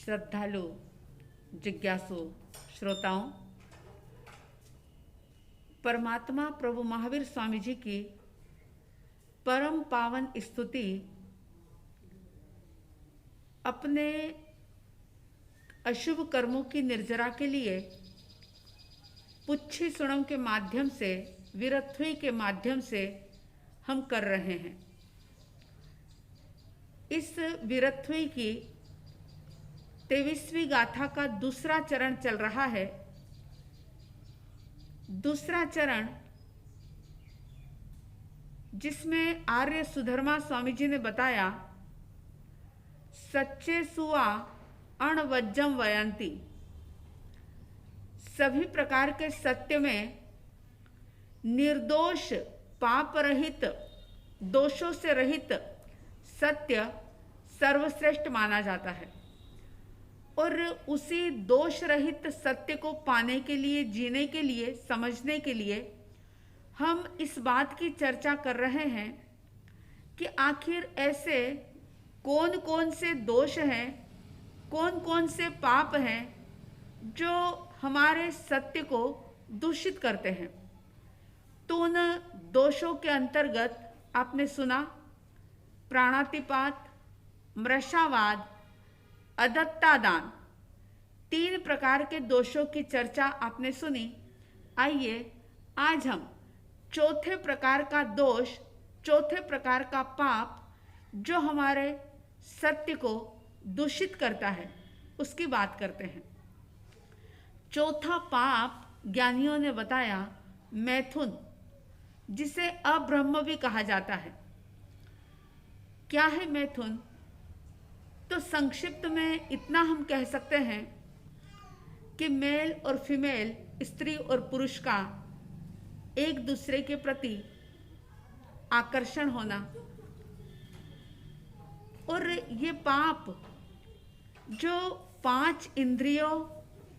श्रद्धालु जिज्ञासु श्रोताओं, परमात्मा प्रभु महावीर स्वामी जी की परम पावन स्तुति अपने अशुभ कर्मों की निर्जरा के लिए पुच्छी सुणम के माध्यम से, वीरथ्वी के माध्यम से हम कर रहे हैं। इस वीरथ्वी की 23वीं गाथा का दूसरा चरण चल रहा है। दूसरा चरण जिसमें आर्य सुधर्मा स्वामी जी ने बताया, सच्चे सुआ अणवज्जम वयंती, सभी प्रकार के सत्य में निर्दोष पाप रहित, दोषों से रहित सत्य सर्वश्रेष्ठ माना जाता है। और उसी दोष रहित सत्य को पाने के लिए, जीने के लिए, समझने के लिए हम इस बात की चर्चा कर रहे हैं कि आखिर ऐसे कौन कौन से दोष हैं, कौन कौन से पाप हैं जो हमारे सत्य को दूषित करते हैं। तो उन दोषों के अंतर्गत आपने सुना प्राणातिपात, मृषावाद, अदत्तादान, 3 प्रकार के दोषों की चर्चा आपने सुनी। आइए आज हम चौथे प्रकार का दोष, चौथे प्रकार का पाप जो हमारे सत्य को दूषित करता है उसकी बात करते हैं। चौथा पाप ज्ञानियों ने बताया मैथुन, जिसे अब्रह्म भी कहा जाता है। क्या है मैथुन? तो संक्षिप्त में इतना हम कह सकते हैं कि मेल और फीमेल, स्त्री और पुरुष का एक दूसरे के प्रति आकर्षण होना, और ये पाप जो 5 इंद्रियों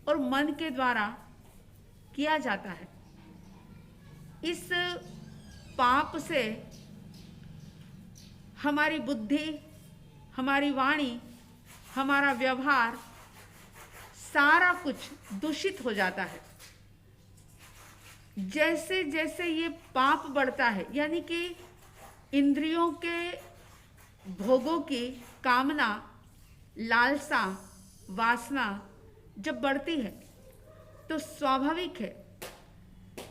और मन के द्वारा किया जाता है, इस पाप से हमारी बुद्धि, हमारी वाणी, हमारा व्यवहार, सारा कुछ दूषित हो जाता है। जैसे जैसे ये पाप बढ़ता है, यानी कि इंद्रियों के भोगों की कामना, लालसा, वासना जब बढ़ती है तो स्वाभाविक है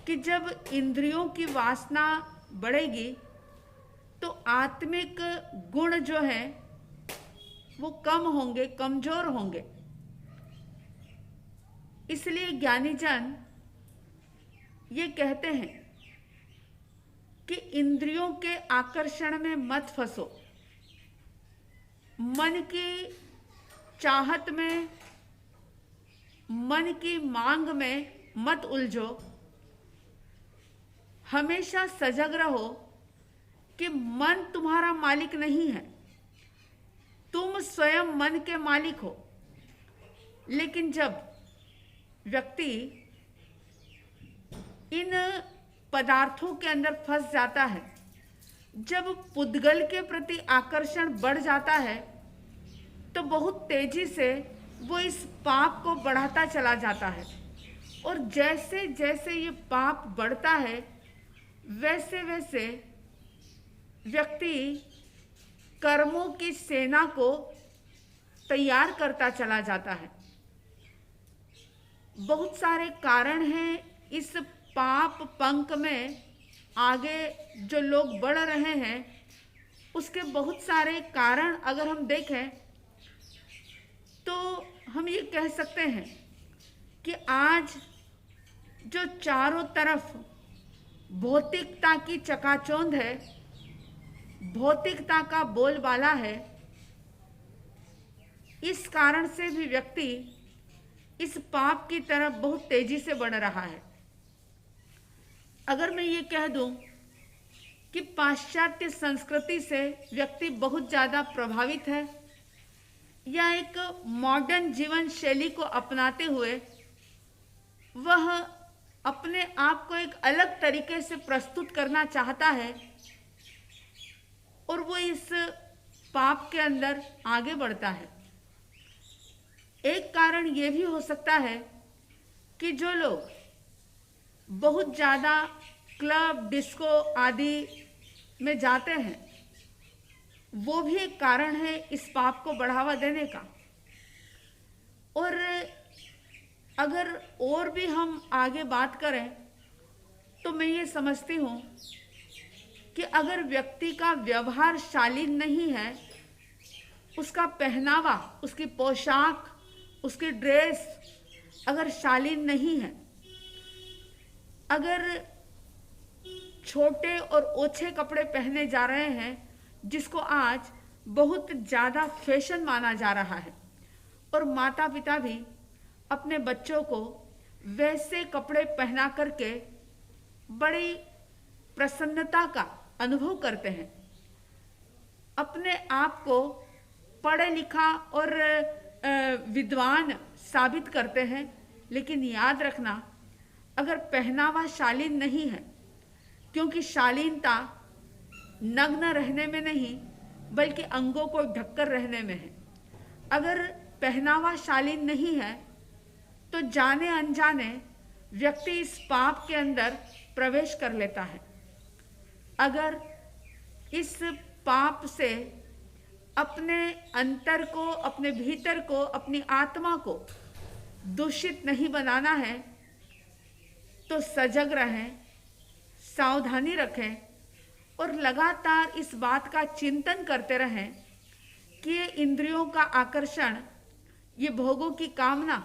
कि जब इंद्रियों की वासना बढ़ेगी तो आत्मिक गुण जो है वो कम होंगे, कमजोर होंगे। इसलिए ज्ञानी जन ये कहते हैं कि इंद्रियों के आकर्षण में मत फंसो, मन की चाहत में, मन की मांग में मत उलझो। हमेशा सजग रहो कि मन तुम्हारा मालिक नहीं है, तुम स्वयं मन के मालिक हो। लेकिन जब व्यक्ति इन पदार्थों के अंदर फंस जाता है, जब पुद्गल के प्रति आकर्षण बढ़ जाता है, तो बहुत तेजी से वो इस पाप को बढ़ाता चला जाता है। और जैसे जैसे ये पाप बढ़ता है, वैसे वैसे व्यक्ति कर्मों की सेना को तैयार करता चला जाता है। बहुत सारे कारण हैं इस पाप पंख में आगे जो लोग बढ़ रहे हैं, उसके बहुत सारे कारण अगर हम देखें तो हम ये कह सकते हैं कि आज जो चारों तरफ भौतिकता की चकाचौंध है, भौतिकता का बोलबाला है, इस कारण से भी व्यक्ति इस पाप की तरफ बहुत तेजी से बढ़ रहा है। अगर मैं ये कह दूं कि पाश्चात्य संस्कृति से व्यक्ति बहुत ज़्यादा प्रभावित है, या एक मॉडर्न जीवन शैली को अपनाते हुए वह अपने आप को एक अलग तरीके से प्रस्तुत करना चाहता है, और वो इस पाप के अंदर आगे बढ़ता है। एक कारण ये भी हो सकता है कि जो लोग बहुत ज़्यादा क्लब, डिस्को आदि में जाते हैं, वो भी एक कारण है इस पाप को बढ़ावा देने का। और अगर और भी हम आगे बात करें तो मैं ये समझती हूँ कि अगर व्यक्ति का व्यवहार शालीन नहीं है, उसका पहनावा, उसकी पोशाक, उसकी ड्रेस अगर शालीन नहीं है, अगर छोटे और ओछे कपड़े पहने जा रहे हैं, जिसको आज बहुत ज़्यादा फैशन माना जा रहा है, और माता पिता भी अपने बच्चों को वैसे कपड़े पहना करके बड़ी प्रसन्नता का अनुभव करते हैं, अपने आप को पढ़े लिखा और विद्वान साबित करते हैं। लेकिन याद रखना, अगर पहनावा शालीन नहीं है, क्योंकि शालीनता नग्न रहने में नहीं बल्कि अंगों को ढककर रहने में है। अगर पहनावा शालीन नहीं है तो जाने अनजाने व्यक्ति इस पाप के अंदर प्रवेश कर लेता है। अगर इस पाप से अपने अंतर को, अपने भीतर को, अपनी आत्मा को दूषित नहीं बनाना है तो सजग रहें, सावधानी रखें और लगातार इस बात का चिंतन करते रहें कि ये इंद्रियों का आकर्षण, ये भोगों की कामना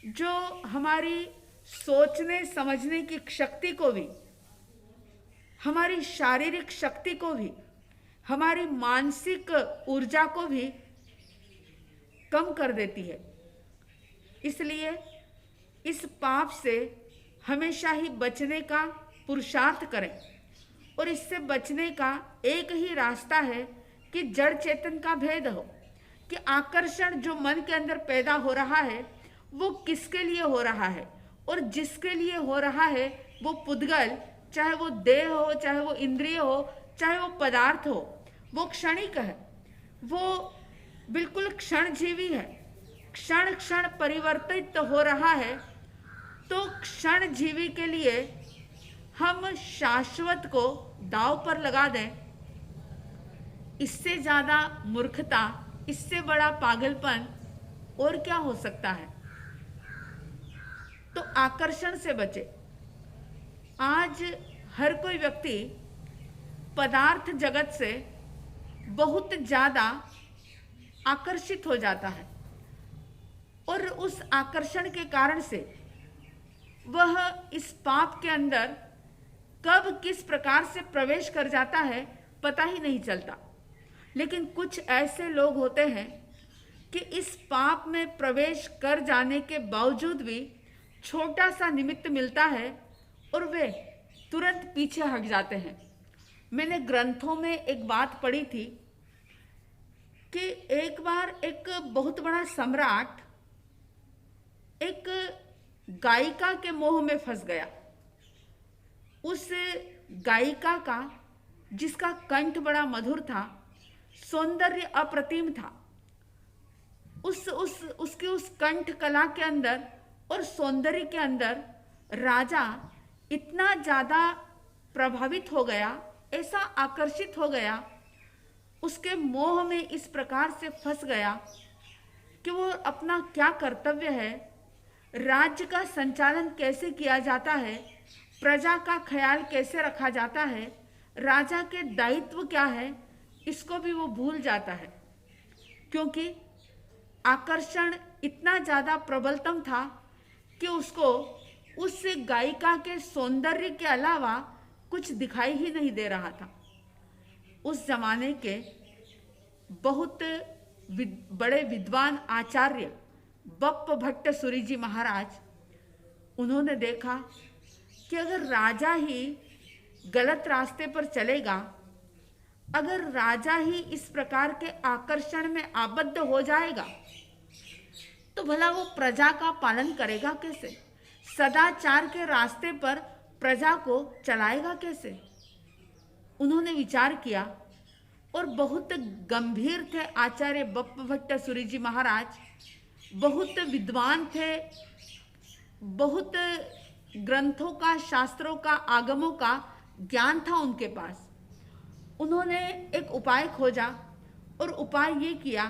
जो हमारी सोचने समझने की शक्ति को भी, हमारी शारीरिक शक्ति को भी, हमारी मानसिक ऊर्जा को भी कम कर देती है। इसलिए इस पाप से हमेशा ही बचने का पुरुषार्थ करें। और इससे बचने का एक ही रास्ता है कि जड़ चेतन का भेद हो, कि आकर्षण जो मन के अंदर पैदा हो रहा है वो किसके लिए हो रहा है, और जिसके लिए हो रहा है वो पुद्गल, चाहे वो देह हो, चाहे वो इंद्रिय हो, चाहे वो पदार्थ हो, वो क्षणिक है, वो बिल्कुल क्षणजीवी है, क्षण क्षण परिवर्तित हो रहा है। तो क्षणजीवी के लिए हम शाश्वत को दांव पर लगा दें, इससे ज्यादा मूर्खता, इससे बड़ा पागलपन और क्या हो सकता है। तो आकर्षण से बचे। आज हर कोई व्यक्ति पदार्थ जगत से बहुत ज्यादा आकर्षित हो जाता है और उस आकर्षण के कारण से वह इस पाप के अंदर कब किस प्रकार से प्रवेश कर जाता है पता ही नहीं चलता। लेकिन कुछ ऐसे लोग होते हैं कि इस पाप में प्रवेश कर जाने के बावजूद भी छोटा सा निमित्त मिलता है और वे तुरंत पीछे हट जाते हैं। मैंने ग्रंथों में एक बात पढ़ी थी कि एक बार एक बहुत बड़ा सम्राट एक गायिका के मोह में फंस गया। उस गायिका का, जिसका कंठ बड़ा मधुर था, सौंदर्य अप्रतिम था, उसके उस कंठ कला के अंदर और सौंदर्य के अंदर राजा इतना ज्यादा प्रभावित हो गया, ऐसा आकर्षित हो गया, उसके मोह में इस प्रकार से फंस गया कि वो अपना क्या कर्तव्य है, राज्य का संचालन कैसे किया जाता है, प्रजा का ख्याल कैसे रखा जाता है, राजा के दायित्व क्या है, इसको भी वो भूल जाता है। क्योंकि आकर्षण इतना ज्यादा प्रबलतम था कि उसको उस गायिका के सौंदर्य के अलावा कुछ दिखाई ही नहीं दे रहा था। उस जमाने के बहुत बड़े विद्वान आचार्य बप्प भट्ट सूरी जी महाराज, उन्होंने देखा कि अगर राजा ही गलत रास्ते पर चलेगा, अगर राजा ही इस प्रकार के आकर्षण में आबद्ध हो जाएगा, तो भला वो प्रजा का पालन करेगा कैसे, सदाचार के रास्ते पर प्रजा को चलाएगा कैसे। उन्होंने विचार किया और बहुत गंभीर थे आचार्य बप्प भट्ट सूरी जी महाराज। बहुत विद्वान थे, बहुत ग्रंथों का, शास्त्रों का, आगमों का ज्ञान था उनके पास। उन्होंने एक उपाय खोजा और उपाय ये किया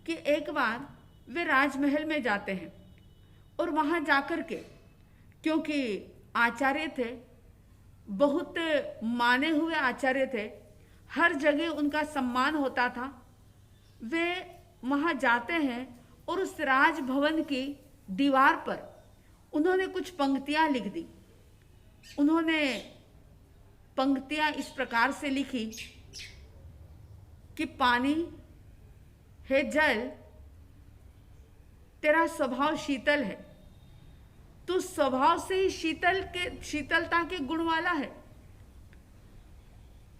कि एक बार वे राजमहल में जाते हैं और वहाँ जाकर के, क्योंकि आचार्य थे, बहुत माने हुए आचार्य थे, हर जगह उनका सम्मान होता था, वे वहाँ जाते हैं और उस राजभवन की दीवार पर उन्होंने कुछ पंक्तियाँ लिख दी। उन्होंने पंक्तियाँ इस प्रकार से लिखी कि पानी, हे जल, तेरा स्वभाव शीतल है, तू स्वभाव से ही शीतलता के गुण वाला है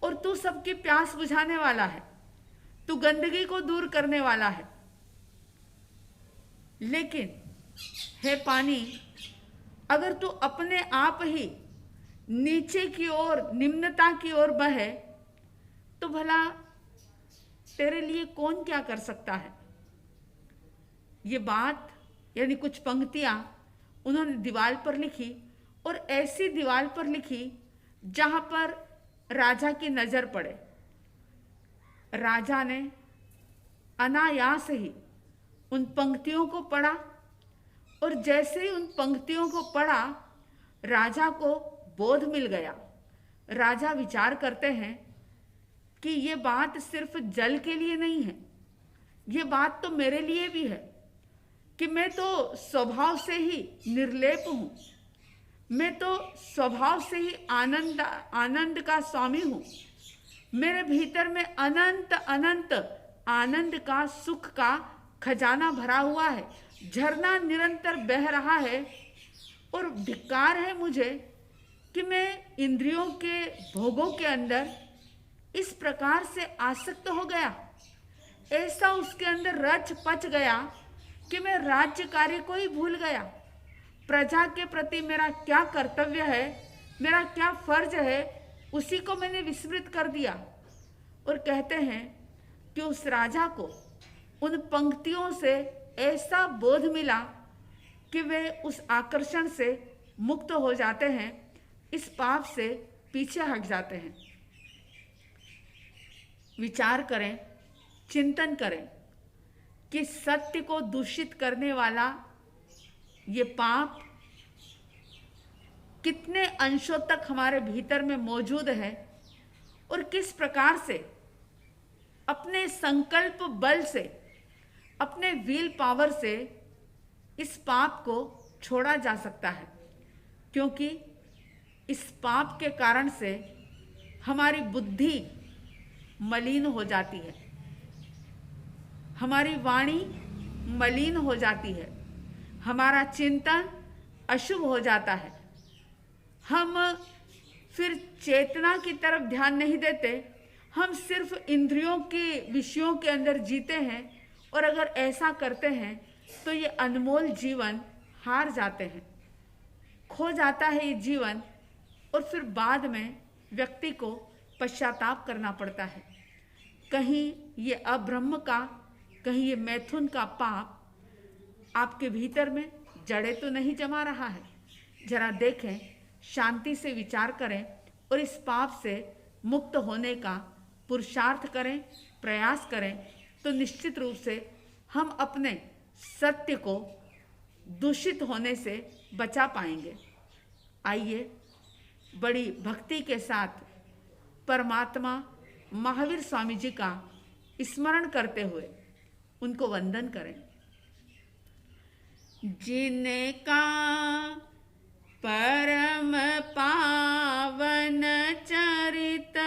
और तू सबकी प्यास बुझाने वाला है, तू गंदगी को दूर करने वाला है। लेकिन हे पानी, अगर तू अपने आप ही नीचे की ओर, निम्नता की ओर बहे तो भला तेरे लिए कौन क्या कर सकता है। ये बात यानी कुछ पंक्तियां उन्होंने दीवार पर लिखी और ऐसी दीवार पर लिखी जहां पर राजा की नजर पड़े। राजा ने अनायास ही उन पंक्तियों को पढ़ा और जैसे ही उन पंक्तियों को पढ़ा, राजा को बोध मिल गया। राजा विचार करते हैं कि ये बात सिर्फ जल के लिए नहीं है, ये बात तो मेरे लिए भी है कि मैं तो स्वभाव से ही निर्लेप हूँ, मैं तो स्वभाव से ही आनंद का स्वामी हूँ। मेरे भीतर में अनंत अनंत आनंद का, सुख का खजाना भरा हुआ है, झरना निरंतर बह रहा है और धिक्कार है मुझे कि मैं इंद्रियों के भोगों के अंदर इस प्रकार से आसक्त हो गया, ऐसा उसके अंदर रच पच गया कि मैं राज्य कार्य को ही भूल गया। प्रजा के प्रति मेरा क्या कर्तव्य है, मेरा क्या फर्ज है, उसी को मैंने विस्मृत कर दिया। और कहते हैं कि उस राजा को उन पंक्तियों से ऐसा बोध मिला कि वे उस आकर्षण से मुक्त हो जाते हैं, इस पाप से पीछे हट जाते हैं। विचार करें, चिंतन करें कि सत्य को दूषित करने वाला ये पाप कितने अंशों तक हमारे भीतर में मौजूद है और किस प्रकार से अपने संकल्प बल से, अपने विल पावर से इस पाप को छोड़ा जा सकता है। क्योंकि इस पाप के कारण से हमारी बुद्धि मलिन हो जाती है, हमारी वाणी मलिन हो जाती है, हमारा चिंतन अशुभ हो जाता है। हम फिर चेतना की तरफ ध्यान नहीं देते, हम सिर्फ इंद्रियों के विषयों के अंदर जीते हैं और अगर ऐसा करते हैं तो ये अनमोल जीवन हार जाते हैं, खो जाता है ये जीवन और फिर बाद में व्यक्ति को पश्चाताप करना पड़ता है। कहीं ये अब्रह्म का, कहीं ये मैथुन का पाप आपके भीतर में जड़ें तो नहीं जमा रहा है। जरा देखें, शांति से विचार करें और इस पाप से मुक्त होने का पुरुषार्थ करें, प्रयास करें, तो निश्चित रूप से हम अपने सत्य को दूषित होने से बचा पाएंगे। आइए बड़ी भक्ति के साथ परमात्मा महावीर स्वामी जी का स्मरण करते हुए उनको वंदन करें। जिनका परम पावन चरित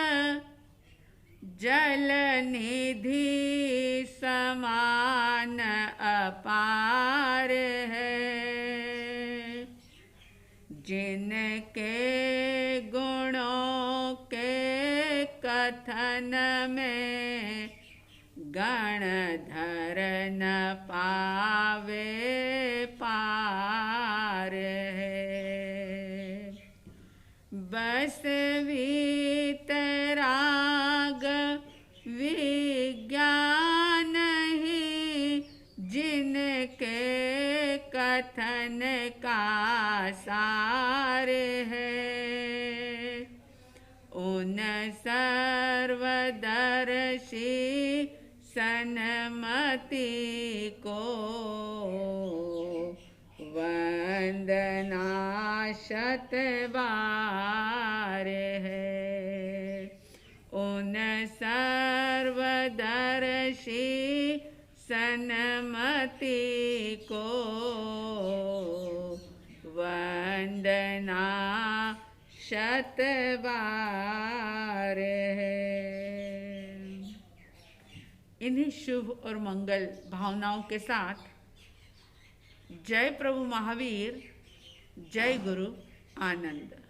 जल निधि समान अपार है, जिनके गुणों के कथन में गणधर न पावे पार है। बस वीतराग विज्ञान ही जिनके कथन का सार है। उन सर्वदर्शी सन्मति को वंदना शतबार है। उन सर्वदर्शी सन्मति को वंदना शतबार है। इन्हीं शुभ और मंगल भावनाओं के साथ जय प्रभु महावीर, जय गुरु आनंद।